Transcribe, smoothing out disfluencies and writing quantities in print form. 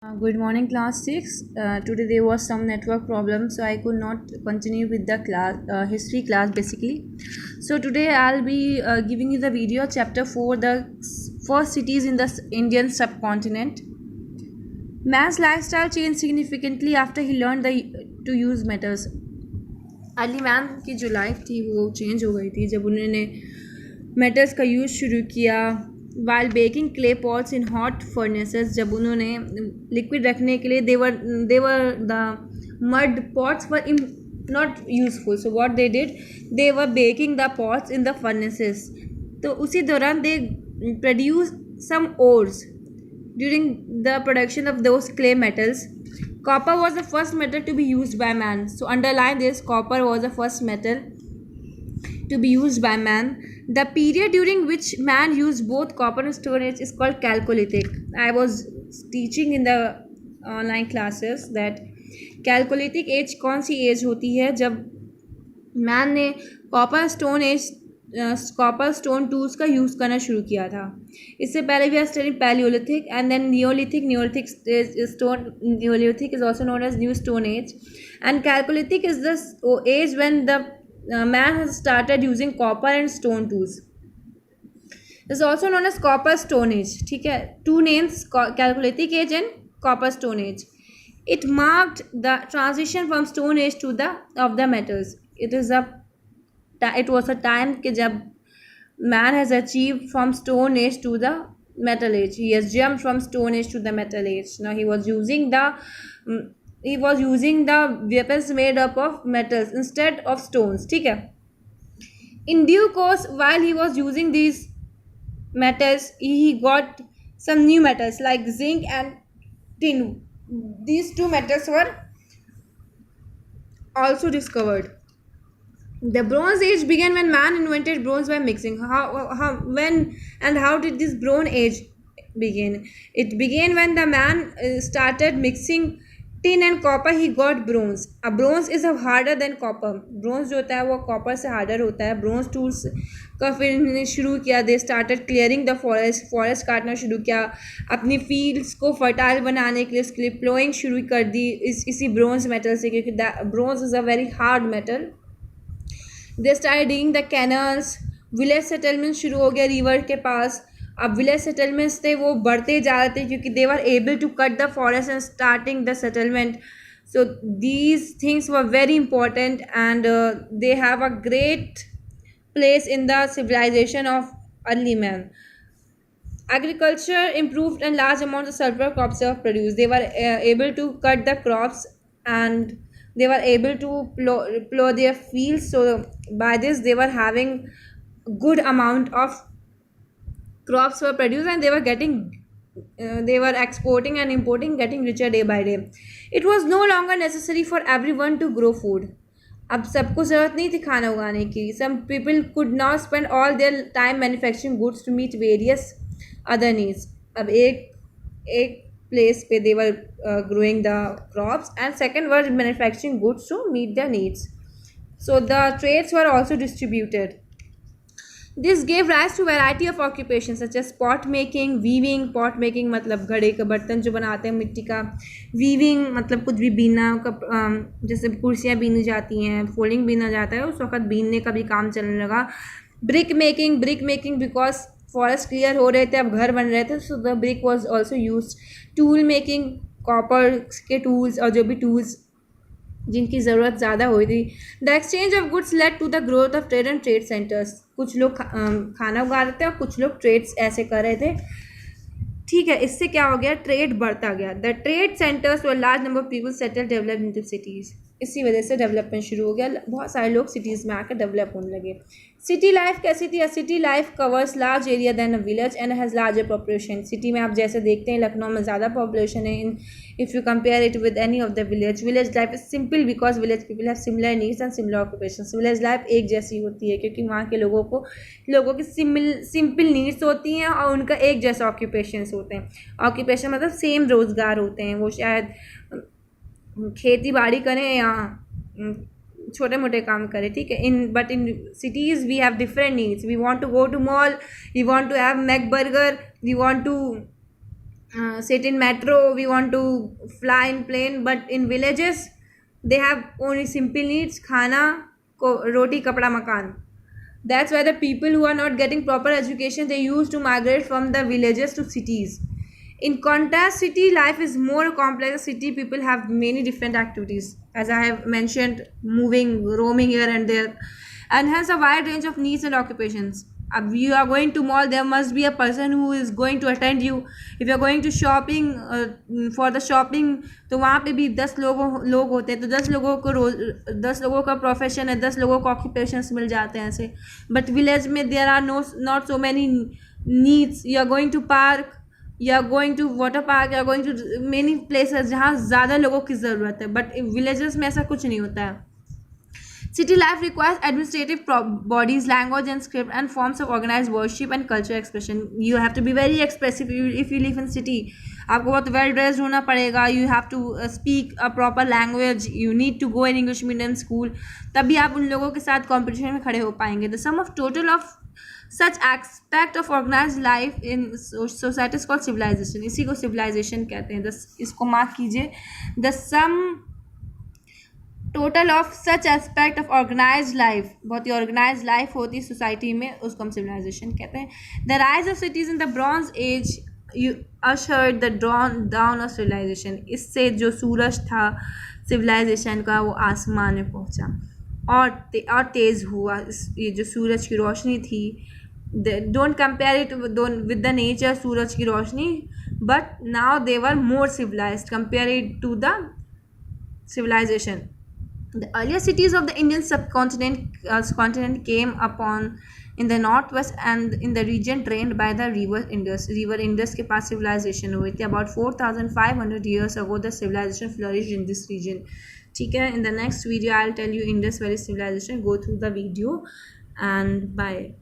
Good morning, class 6. Today there was some network problem, so I could not continue with the history class basically. So today I'll be giving you the video chapter 4, the first cities in the Indian subcontinent. Man's lifestyle changed significantly after he learned to use metals. Early man की जो life थी वो change हो गई थी जब उन्होंने metals का यूज़ शुरू किया while baking clay pots in hot furnaces. जब उन्होंने लिक्विड रखने के लिए they were the mud pots were not useful, so what they did, they were baking the pots in the furnaces. तो उसी दौरान they produce some ores during the production of those clay metals. Copper was the first metal to be used by man. So underline this, copper was the first metal to be used by man. The period during which man used both copper and stone age is called Chalcolithic. I was teaching in the online classes that Chalcolithic age कौन सी as होती है जब man ने copper stone tools का use करना शुरू किया था. इससे पहले we are studying palaeolithic and then neolithic neolithic is also known as new stone age and chalcolithic is the age when the man has started using copper and stone tools. This is also known as copper stone age. ठीक है, two names, Chalcolithic age and copper stone age. It marked the transition from stone age to the metals. It was a time कि जब man has achieved from stone age to the metal age. He has jumped from stone age to the metal age. Now he was using the weapons made up of metals instead of stones. ठीक है. In due course, while he was using these metals, he got some new metals like zinc and tin. These two metals were also discovered. The Bronze Age began when man invented bronze by mixing. How did this Bronze Age begin? It began when the man started mixing tin and copper. He got bronze. A bronze is harder than copper. Bronze जो होता है वो copper से harder होता है. Bronze tools का फिर इन्होंने शुरू किया. They started clearing the forest काटना शुरू किया. अपनी fields को fertile बनाने के लिए उसके लिए plowing शुरू कर दी इसी bronze metal से, क्योंकि bronze is a very hard metal. They started digging the canals. Village settlement शुरू हो गया रिवर के पास. अब विलेज सेटलमेंट्स थे वो बढ़ते जा रहे थे क्योंकि they were able to cut the forest and starting the settlement. So these things were very important and they have a great place in the civilization of early man. Agriculture improved and large amounts of surplus crops were produced. They were able to cut the crops and they were able to plow their fields. So by this they were having good amount of crops were produced and they were exporting and importing, getting richer day by day. It was no longer necessary for everyone to grow food. अब सबको ज़रूरत नहीं थी खाना उगाने की. Some people could now spend all their time manufacturing goods to meet various other needs. अब एक place पे they were growing the crops and second were manufacturing goods to meet their needs. So the trades were also distributed. This gave rise to variety of occupations such as pot making, weaving. Pot making मतलब घड़े का बर्तन जो बनाते हैं मिट्टी का. Weaving मतलब कुछ भी बीनना का, जैसे कुर्सियाँ बीनी जाती हैं, फोल्डिंग बीना जाता है, उस वक्त बीनने का भी काम चलने लगा. Brick making because forest clear हो रहे थे, अब घर बन रहे थे, so the brick was also use. Tool making, copper के टूल्स और जो भी टूल्स जिनकी ज़रूरत ज़्यादा हुई थी. The exchange of goods led to the growth of trade and trade centres. कुछ लोग खाना उगा रहे थे और कुछ लोग ट्रेड्स ऐसे कर रहे थे. ठीक है, इससे क्या हो गया, ट्रेड बढ़ता गया. The trade centres were large number of people settle develop in cities. इसी वजह से डेवलपमेंट शुरू हो गया. बहुत सारे लोग सिटीज़ में आकर डेवलप होने लगे. सिटी लाइफ कैसी थी? City life covers large area then a village and has larger population. City में आप जैसे देखते हैं लखनऊ में ज़्यादा पॉपुलेशन है if you compare it with any of the village. Village life is simple because village people have similar needs and similar occupation. Village life एक जैसी होती है क्योंकि वहाँ के लोगों की सिंपल नीड्स होती हैं और उनका एक जैसा ऑक्यूपेशंस होते हैं. ऑक्यूपेशन मतलब सेम रोज़गार होते हैं. वो शायद खेती बाड़ी करें या छोटे मोटे काम करें. ठीक है, but in cities we have different needs. We want to go to mall, we want to have Mac burger, we want to sit in metro, we want to fly in plane, but in villages they have only simple needs: khana, roti, kapda, makan. That's why the people who are not getting proper education, they used to migrate from the villages to cities. In contrast, city life is more complex. City people have many different activities, as I have mentioned, moving, roaming here and there, and has a wide range of needs and occupations. You are going to mall, there must be a person who is going to attend you. If you are going to shopping, for the shopping, तो वहाँ पे भी 10 लोग होते हैं, तो 10 लोगों को रोज 10 लोगों का प्रोफेशन है, 10 लोगों को ऑक्यूपेशंस मिल जाते हैं ऐसे. बट विलेज में there are not so many needs. You are going to park, you are going to water park, you are going to many places जहाँ ज़्यादा लोगों की ज़रूरत है. बट विलेजेस में ऐसा कुछ नहीं होता है. City life requires administrative bodies, language and script, and forms of organized worship and cultural expression. You have to be very expressive if you live in city. आपको बहुत well dressed होना पड़ेगा. You have to speak a proper language. You need to go in English medium school. तभी आप उन लोगों के साथ competition में खड़े हो पाएंगे. The sum of total of such aspect of organized life in society is called civilization. इसी को civilization कहते हैं. इसको मार्क कीजिए. The sum total of such aspect of organise life, बहुत ही ऑर्गेनाइज लाइफ होती है सोसाइटी में, उसको हम सिविलाइजेशन कहते हैं. The rise of cities in the bronze age you ushered the dawn of civilisation. इससे जो सूरज था सिविलाइजेशन का वो आसमान में पहुंचा और तेज़ हुआ. ये जो सूरज की रोशनी थी, don't compare it with the nature सूरज की रोशनी, but now they were more civilized compare it to the civilization. The earlier cities of the Indian subcontinent came upon in the northwest and in the region drained by the river Indus. River Indus के पास civilization हुई थी. About 4,500 years ago, the civilization flourished in this region. ठीक है. In the next video, I'll tell you Indus Valley civilization. Go through the video and bye.